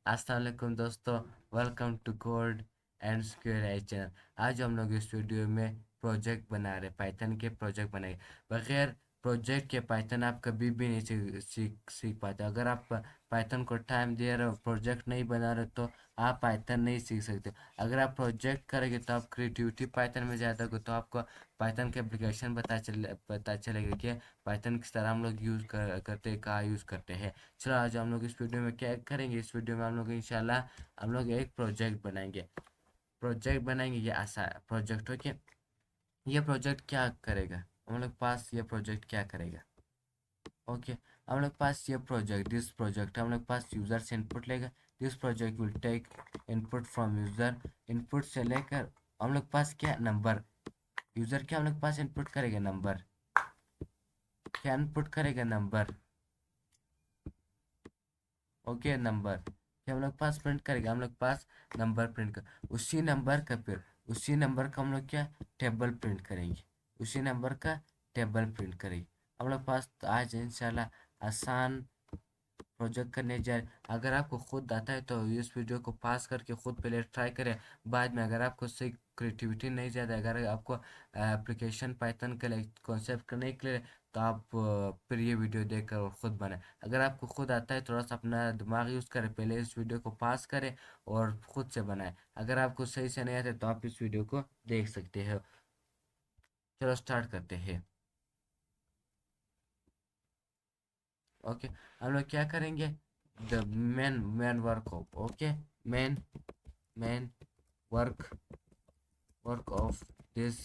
अस्सलाम वालेकुम दोस्तों। Welcome to code and square I channel. आज हम लोग इस वीडियो में प्रोजेक्ट बना रहे, पाइथन के प्रोजेक्ट बनाए। बगैर प्रोजेक्ट के पाइथन आप कभी भी नहीं सीख पाते। अगर आप पाइथन को टाइम दे रहे हो, प्रोजेक्ट नहीं बना रहे तो आप पाइथन नहीं सीख सकते। अगर आप प्रोजेक्ट करेंगे तो आप क्रिएटिविटी पाइथन में ज़्यादा होगा, तो आपको पाइथन के एप्लीकेशन पता चलेगा कि पाइथन किस तरह हम लोग करते हैं, कहाँ यूज़ करते हैं। चलो आज हम लोग इस वीडियो में क्या करेंगे, इस वीडियो में हम लोग इंशाल्लाह हम लोग एक प्रोजेक्ट बनाएंगे। ये आसान प्रोजेक्ट हो कि ये प्रोजेक्ट क्या करेगा, हम लोग पास ये प्रोजेक्ट क्या करेगा। ओके, हम लोग पास ये प्रोजेक्ट दिस प्रोजेक्ट हम लोग पास यूज़र से इनपुट लेगा। This project will take input from user. Input से लेकर हम लोग पास क्या नंबर, यूज़र क्या हम लोग पास इनपुट करेगा नंबर, क्या इनपुट करेगा नंबर। ओके, नंबर क्या हम लोग पास प्रिंट करेगा, हम लोग पास नंबर प्रिंट कर उसी नंबर का हम लोग क्या टेबल प्रिंट करेंगे, उसी नंबर का टेबल प्रिंट करेंगे। हम लोग पास तो आज इंशाल्लाह आसान प्रोजेक्ट करने जाए। अगर आपको खुद आता है तो इस वीडियो को पास करके खुद पहले ट्राई करें। बाद में अगर आपको सही क्रिएटिविटी नहीं ज़्यादा, अगर आपको एप्लीकेशन पाइथन के लिए कॉन्सेप्ट करने के लिए, तो आप फिर ये वीडियो देखकर और ख़ुद बनाएं। अगर आपको खुद आता है थोड़ा सा अपना दिमाग यूज़ करें, पहले इस वीडियो को पास करें और ख़ुद से बनाएं। अगर आपको सही से नहीं आता तो आप इस वीडियो को देख सकते हो। चलो स्टार्ट करते हैं। ओके, हम लोग क्या करेंगे, the main work of, okay, main main work work of this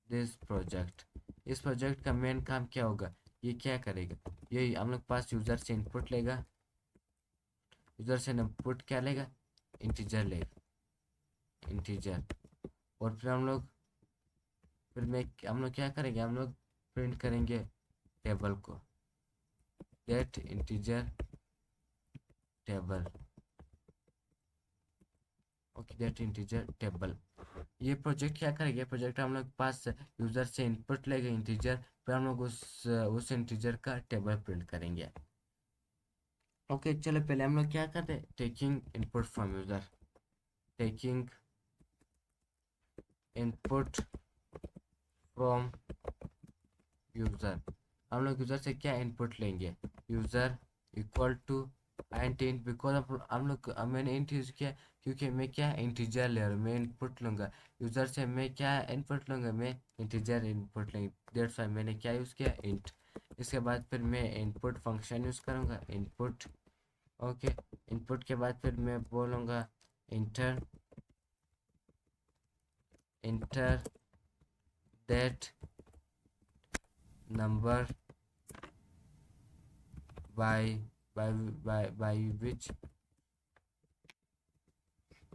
this project. इस प्रोजेक्ट का मेन काम क्या होगा, ये क्या करेगा, ये हम लोग पास यूज़र से इनपुट लेगा। यूज़र से इनपुट क्या लेगा, इंटीजर लेगा, इंटीजर। और फिर हम लोग क्या करेंगे, हम लोग प्रिंट करेंगे टेबल को, that integer table. Okay, that integer table. ये प्रोजेक्ट क्या करेगा, प्रोजेक्ट हम लोग पास यूज़र से इनपुट लेगा इंटीजर, फिर हम लोग उस इंटीजर का टेबल प्रिंट करेंगे। ओके, चलो पहले हम लोग क्या करते हैं, taking input from user, taking input from user. हम लोग यूज़र से क्या इनपुट लेंगे, user equal to and int. Because हम लोग मैंने इंट यूज़ किया क्योंकि मैं क्या इंटीजर ले रहा हूँ, मैं इनपुट लूँगा यूज़र से, मैं क्या इनपुट लूँगा, मैं इंटीजर इनपुट लेंगे। दैट्स वाई मैंने क्या यूज़ किया, इंट। इसके बाद फिर मैं इनपुट फंक्शन यूज़ करूँगा, इनपुट। ओके, इनपुट के बाद फिर मैं बोलूँगा inter inter that number by by which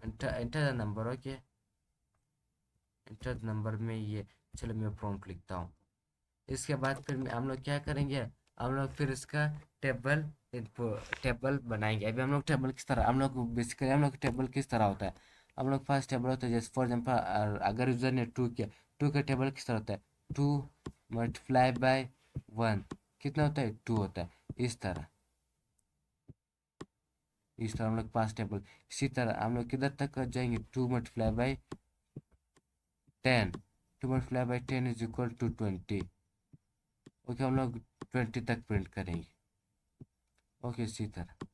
enter the number. Okay, enter the number में ये, चलो मैं प्रॉम्प्ट लिखता हूँ। इसके बाद फिर हम लोग क्या करेंगे, हम लोग फिर इसका टेबल टेबल बनाएंगे। अभी हम लोग टेबल किस तरह, हम लोग बेसिकली हम लोग टेबल किस तरह होता है, हम लोग फर्स्ट टेबल होता है जैसे फॉर एग्जाम्पल अगर यूजर ने टू किया, टू का टेबल किस तरह होता है, टू मल्टीप्लाई बाय वन कितना होता है, टू होता है। इस तरह हम लोग पास टेबल। इसी तरह हम लोग किधर तक जाएंगे, two multiply by ten, two multiply by ten is equal to twenty. Okay, हम लोग ट्वेंटी तक प्रिंट करेंगे। ओके, इसी तरह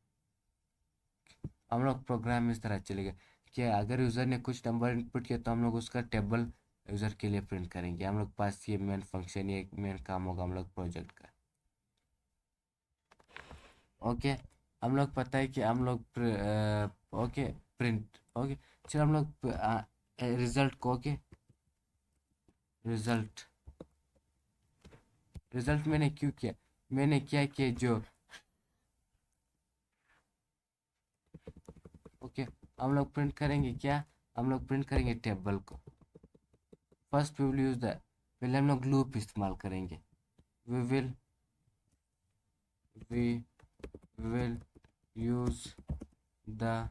हम लोग प्रोग्राम इस तरह चलेगा कि अगर यूज़र ने कुछ नंबर इनपुट किया तो हम लोग उसका टेबल यूज़र के लिए प्रिंट करेंगे। हम लोग पास ये मेन फंक्शन, ये मेन काम होगा हम लोग प्रोजेक्ट का। ओके, हम लोग पता है कि हम लोग ओके प्रिंट। ओके, चलो हम लोग रिजल्ट को, ओके, रिजल्ट रिजल्ट मैंने क्यों किया, मैंने क्या किया जो, ओके, हम लोग प्रिंट करेंगे क्या, हम लोग प्रिंट करेंगे टेबल को। First we will use the, पहले हम लोग लूप इस्तेमाल करेंगे। We will we will use the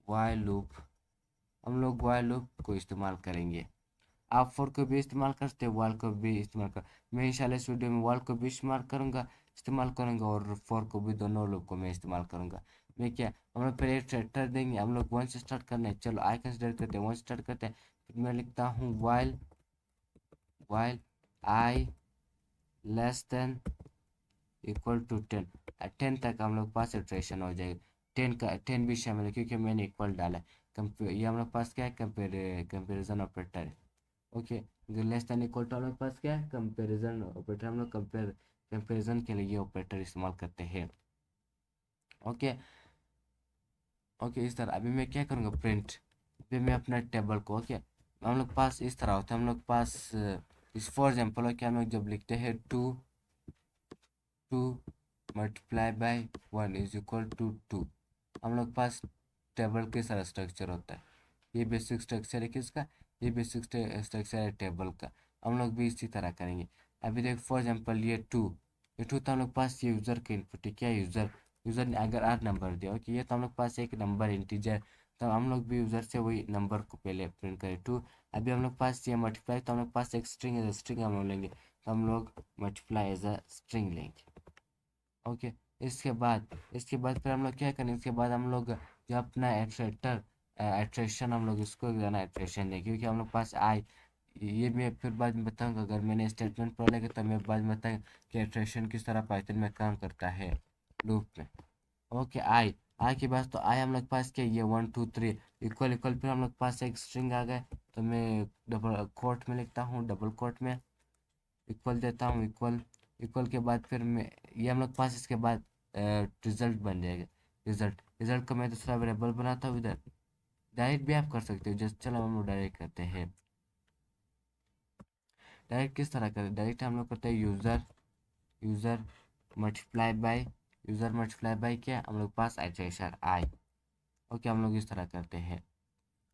while loop, हम लोग वाइल लूप को इस्तेमाल करेंगे। आप फॉर को भी इस्तेमाल करते हैं, वाल को भी इस्तेमाल कर, मैं इंशाल्लाह इस वीडियो में वाल को भी इस्तेमाल करूँगा। इस्तेमाल करूँगा और फॉर को भी, दोनों लोग को मैं इस्तेमाल करूँगा। मैं क्या, हम लोग पहले ट्रैक्टर देंगे, हम लोग वन से स्टार्ट करना है। चलो आई कंसिडर करते हैं, वन स्टार्ट करते हैं। फिर मैं लिखता हूँ while I less than equal to 10। 10 तक हम लोग पास इटरेशन हो जाएगा। 10 भी शामिल है क्योंकि मैंने इक्वल डाला है। ये हम लोग पास क्या है, कंपेरिजन ऑपरेटर है। Okay, less than equal to हम लोग पास क्या है, कंपेरिजन ऑपरेटर। हम लोग कंपेरिजन के लिए ये ऑपरेटर इस्तेमाल करते हैं। ओके ओके, इस तरह अभी मैं क्या करूँगा, प्रिंट। अभी मैं अपना टेबल को, ओके, हम लोग पास इस तरह होता है। हम लोग पास इस फॉर एग्जाम्पल, ओके, हम लोग जब लिखते हैं two multiply by 1 is equal to 2, हम लोग पास टेबल के सारा स्ट्रक्चर होता है। ये बेसिक स्ट्रक्चर है किसका, ये बेसिक स्ट्रक्चर है टेबल का। हम लोग भी इसी तरह करेंगे। अभी देख फॉर एग्जांपल ये टू तो हम लोग पास ये यूज़र का इनपुट है। क्या यूज़र ने अगर 8 नंबर दिया, ओके, ये तो हम लोग पास एक नंबर इंटीजर, तो हम लोग भी यूज़र से वही नंबर को पहले प्रिंट करें 2। अभी हम लोग पास ये मल्टीप्लाई, तो हम लोग पास एक स्ट्रिंग एज स्ट्रिंग हम लोग लेंगे, तो हम लोग मल्टीप्लाई एज अ स्ट्रिंग लेंगे। ओके, इसके बाद फिर हम लोग क्या करेंगे, इसके बाद हम लोग जो अपना एट्रेशन हम लोग इसको जाना एट्रेशन दें, क्योंकि हम लोग पास आए। ये मैं फिर बाद में बताऊंगा, अगर मैंने स्टेटमेंट पढ़ लेगा तब मैं बाद में बताऊंगा कि एट्रेशन किस तरह पाइथन में काम करता है लूप में। ओके, आई के बाद तो आई हम लोग पास क्या, ये 1 2 3 इक्वल इक्वल, फिर हम लोग पास एक स्ट्रिंग आ गए, तो मैं डबल कोट में लिखता हूँ, डबल कोट में इक्वल देता हूँ, इक्वल इक्वल के बाद फिर मैं ये हम लोग पास, इसके बाद रिजल्ट बन जाएगा। रिजल्ट को मैं दूसरा वेरिएबल बनाता हूँ इधर। डायरेक्ट भी आप कर सकते हो, जस्ट चलो हम लोग डायरेक्ट करते हैं। डायरेक्ट किस तरह करें, डायरेक्ट हम लोग करते हैं यूज़र मल्टीप्लाई बाय क्या, हम लोग पास आइट्रेशन आई। ओके, हम लोग इस तरह करते हैं।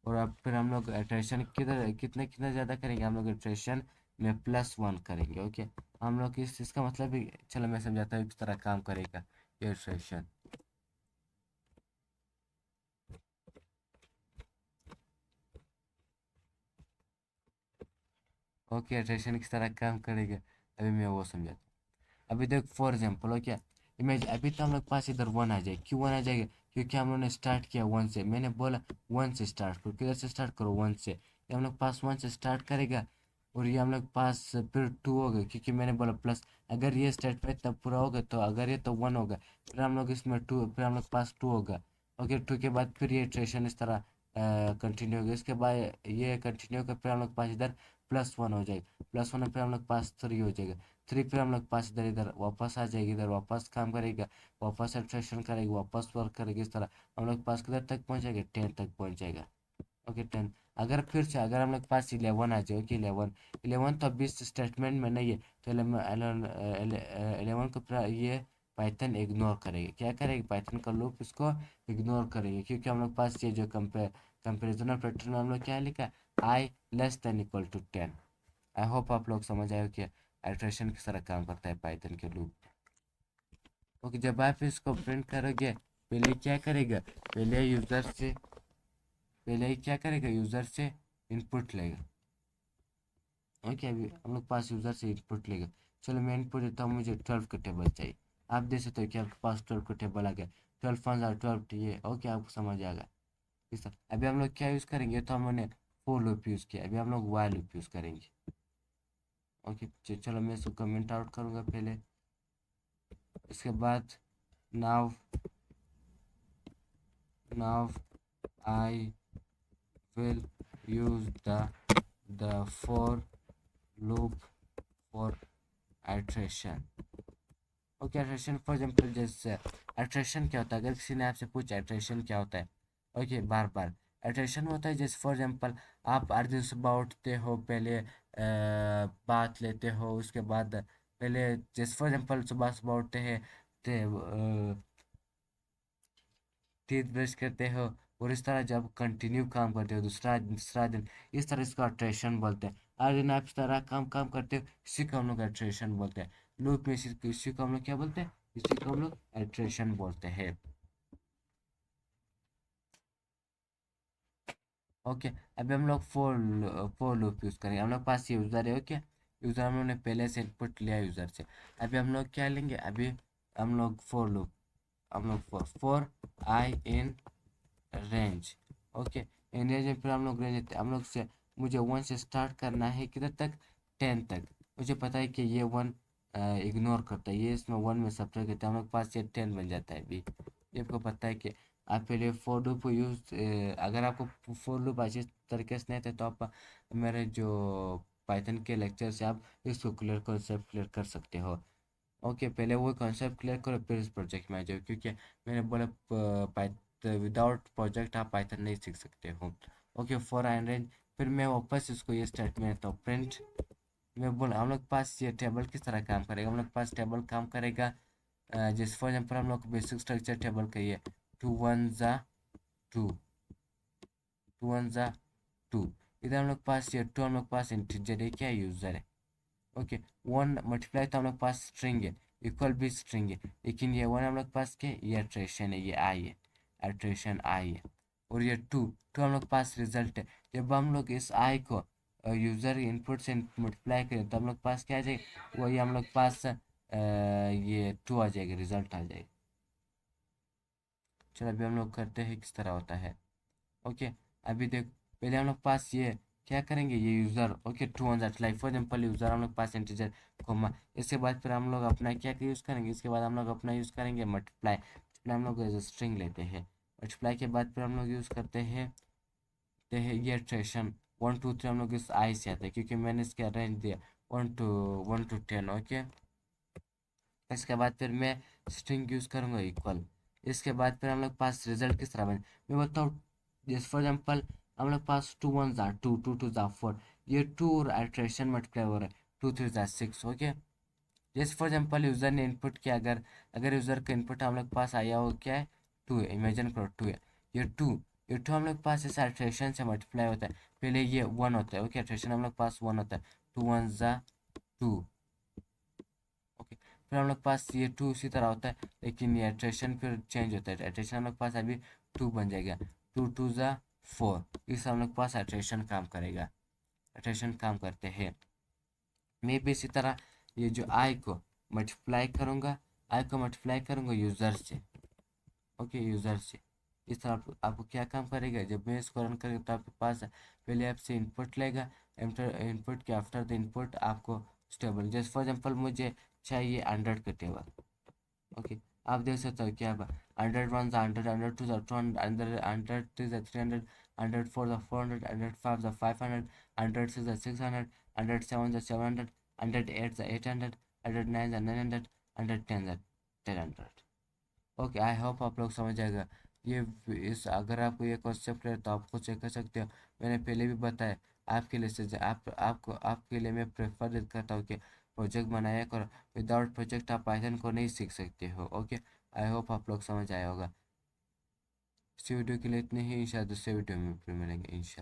और अब फिर हम लोग इटरेशन किधर कितने कितना ज़्यादा करेंगे, हम लोग इटरेशन में +1 करेंगे। ओके, हम लोग इसका मतलब भी, चलो मैं समझाता हूँ किस तरह काम करेगा ये इटरेशन। ओके, इटरेशन किस तरह काम करेगा, अभी मैं वो समझाता हूँ। अभी देख फॉर एग्जाम्पल, ओके, इमेज अभी तो हम लोग पास इधर 1 आ जाए, क्यों 1 आ जाएगा, क्योंकि हम लोगों ने स्टार्ट किया 1 से। मैंने बोला 1 से स्टार्ट करो, किधर से स्टार्ट करो, 1 से। ये हम लोग पास 1 से स्टार्ट करेगा, और ये हम लोग पास फिर 2 होगा, क्योंकि मैंने बोला प्लस। अगर ये स्टेटमेंट तब पूरा होगा, तो अगर ये तो 1 होगा, फिर हम लोग इसमें 2, फिर हम लोग पास 2 होगा। ओके, 2 के बाद फिर ये इटरेशन इस तरह कंटिन्यू होगा। इसके बाद ये कंटिन्यू होकर फिर हम लोग पास इधर +1 हो जाएगा, +1 फिर हम लोग पास 3 हो जाएगा। 3 फिर हम लोग पास इधर इधर वापस आ जाएगी, इधर वापस काम करेगा, वापस एक्सट्रैक्शन करेगा, वापस वर्क करेगा। इस तरह हम लोग पास किधर तक पहुंचेगा, 10 तक पहुंच जाएगा। ओके, 10। अगर फिर से अगर हम लोग पास 11 आ जाए, ओके, 11 तो अभी इस स्टेटमेंट में नहीं है, तो 11 को ये पाइथन इग्नोर करेगी। क्या करेगी, पाइथन का लूप इसको इग्नोर करेगी, क्योंकि हम लोग पास ये जो कंपेरिजन ऑपरेटर में हम लोग क्या लिखा, I less than equal to 10। I hope आप लोग समझ आए हो कि आइट्रेशन किस तरह काम करता है पाइथन के लूप। ओके, जब आप इसको प्रिंट करोगे, पहले क्या करेगा, पहले क्या करेगा, यूज़र से इनपुट लेगा। ओके, अभी हम लोग पास यूज़र से इनपुट लेगा। चलो मैं इनपुट देता हूँ, मुझे 12 का टेबल चाहिए। आप देख सकते हो कि आपके पास 12 का टेबल आ गया। 12 ये ओके, आपको समझ आ गया। इस तरह अभी हम लोग क्या यूज़ करेंगे, तो हमने फोर लूप यूज़ किया, अभी हम लोग वाइल लूप यूज़ करेंगे। ओके, चलो मैं इसको कमेंट आउट करूँगा पहले। इसके बाद now now I will use the for loop for iteration। Okay, iteration for example, जैसे iteration क्या होता है, अगर किसी ने आपसे पूछा iteration क्या होता है, ओके, बार बार iteration होता है। जैसे फॉर एग्जाम्पल, आप 8 दिन सुबह उठते हो, पहले बात लेते हो, उसके बाद पहले जैसे फॉर एग्जाम्पल सुबह सुबह उठते हैं, टीथ ब्रश करते हो, और इस तरह जब कंटिन्यू काम करते हो दूसरा दूसरा दिन, इस तरह इसको अट्रेशन बोलते हैं। हर दिन आप इस तरह काम काम करते हो, इसी को हम लोग अट्रेशन बोलते हैं। लूप में इसी को हम लोग क्या बोलते हैं, इसी को हम लोग अट्रेशन बोलते हैं। ओके, अभी हम लोग फोर लूप यूज़ करेंगे। हम लोग पास यूज़र है, ओके, यूज़र हम लोग ने पहले से इनपुट लिया यूज़र से। अभी हम लोग क्या लेंगे, अभी हम लोग फोर लूप, हम लोग four I in range. Okay, in range में फिर हम लोग रेंज हम लोग से मुझे 1 से स्टार्ट करना है किधर तक, 10 तक। मुझे पता है कि ये 1 इग्नोर करता है, ये इसमें 1 में सब्ट्रैक्ट करता है, हम लोग के पास ये 10 बन जाता है। अभी ये आपको पता है कि आप पहले फोर लूप को यूज़, अगर आपको फोर लूप अच्छी तरीके से नहीं थे तो आप मेरे जो पाइथन के लेक्चर से आप इसको क्लियर कॉन्सेप्ट क्लियर कर सकते हो। ओके, पहले वो कॉन्सेप्ट क्लियर करो फिर इस प्रोजेक्ट में आ जाओ, क्योंकि मैंने बोला विदाउट प्रोजेक्ट आप पाइथन नहीं सीख सकते हो। ओके, फॉर एंड रेंज, फिर मैं वापस इसको ये स्टेटमेंट देता हूँ प्रिंट। मैं बोला हम लोग के पास ये टेबल किस तरह काम करेगा, हम लोग के पास टेबल काम करेगा जैसे फॉर एग्जाम्पल हम लोग बेसिक स्ट्रक्चर टेबल का ये 2 1 ज़ा 2, 2 1 ज़ा 2। इधर हम लोग पास ये 2 हम लोग पास इंटीजर है, क्या यूज़र है। ओके, 1 मल्टीप्लाई तो हम लोग पास स्ट्रिंग है, इक्वल भी स्ट्रिंग है, लेकिन ये 1 हम लोग पास क्या है, ये अट्रेशन है, ये आई है, अट्रेशन आई है। और ये 2 2 हम लोग पास रिजल्ट है। जब हम लोग इस आई को यूज़र इनपुट से मल्टीप्लाई करें तो हम लोग पास क्या आ जाएगा, वही हम लोग पास ये 2 आ जाएगा, रिजल्ट आ जाएगा। चलो अभी हम लोग करते हैं किस तरह होता है। ओके, अभी देख, पहले हम लोग पास ये क्या करेंगे, ये user. Okay, 200 like for example user हम लोग पास इंटीजर कोमा। इसके बाद फिर हम लोग अपना क्या यूज़ करेंगे, इसके बाद हम लोग अपना यूज़ करेंगे मल्टीप्लाई। मल्टीप्लाई हम लोग स्ट्रिंग लेते हैं, मल्टीप्लाई के बाद फिर हम लोग यूज़ करते हैं ये ट्रेशन 1 2 3 हम लोग इस आई से आता है, क्योंकि मैंने इसके रेंज दिया 1 to 10। ओके, इसके बाद फिर मैं स्ट्रिंग यूज़ करूँगा इक्वल। इसके बाद फिर हम लोग पास रिजल्ट किस तरह बने मैं बताऊँ। जैसे फॉर एग्जाम्पल हम लोग पास 2 1 ज़ा 2 2 2 ज़ा 4, ये 2 और अल्ट्रेशन मल्टीप्लाई हो रहा है, 2 3 ज़ा 6। ओके, जैसे फॉर एग्जाम्पल यूज़र ने इनपुट किया, अगर अगर यूज़र का इनपुट हम लोग पास आया हो क्या है, 2 है, इमेजिन करो 2 है, ये 2 हम लोग पास इस अल्ट्रेशन से मल्टीप्लाई होता है, पहले ये 1 होता है। ओके, अल्ट्रेशन हम लोग पास 1 होता है, 2 1 ज़ा 2। ओके, फिर हम लोग पास ये 2 उसी तरह होता है, लेकिन ये एट्रेशन फिर चेंज होता है, एट्रेशन हम लोग पास अभी 2 बन जाएगा, 2 2 ज़ा 4। इस हम लोग पास एट्रेशन काम करेगा, एट्रेशन काम करते हैं। मैं भी इसी तरह ये जो आई को मल्टीप्लाई करूँगा, आई को मल्टीप्लाई करूँगा यूज़र से। ओके, यूज़र से इस तरह आपको क्या काम करेगा, जब मैं इसको रन करेगा तो आपके पास पहले आपसे इनपुट लेगा, इनपुट के आफ्टर द इनपुट आपको स्टेबल, जैसे फॉर एग्जांपल मुझे चाहिए 100 का टेबल। ओके, आप देख सकते हो क्या 100 1 100 100 2 200 100 3 300 100 4 400 100 5 500 100 6 600 100 7 700 100 8 800 100 9 900 100 10 1000। ओके, आई होप आप लोग समझ आएगा। ये इस अगर आपको ये कॉन्सेप्ट है तो आप खुद से कर सकते हो, मैंने पहले भी बताया। आपके लिए से आपके लिए मैं प्रेफर करता हूँ कि प्रोजेक्ट बनाया करो, विदाउट प्रोजेक्ट आप पाइथन को नहीं सीख सकते हो। ओके, आई होप आप लोग समझ आया होगा। इस वीडियो के लिए इतने ही, शायद दूसरे वीडियो में फिर मिलेंगे इंशाल्लाह।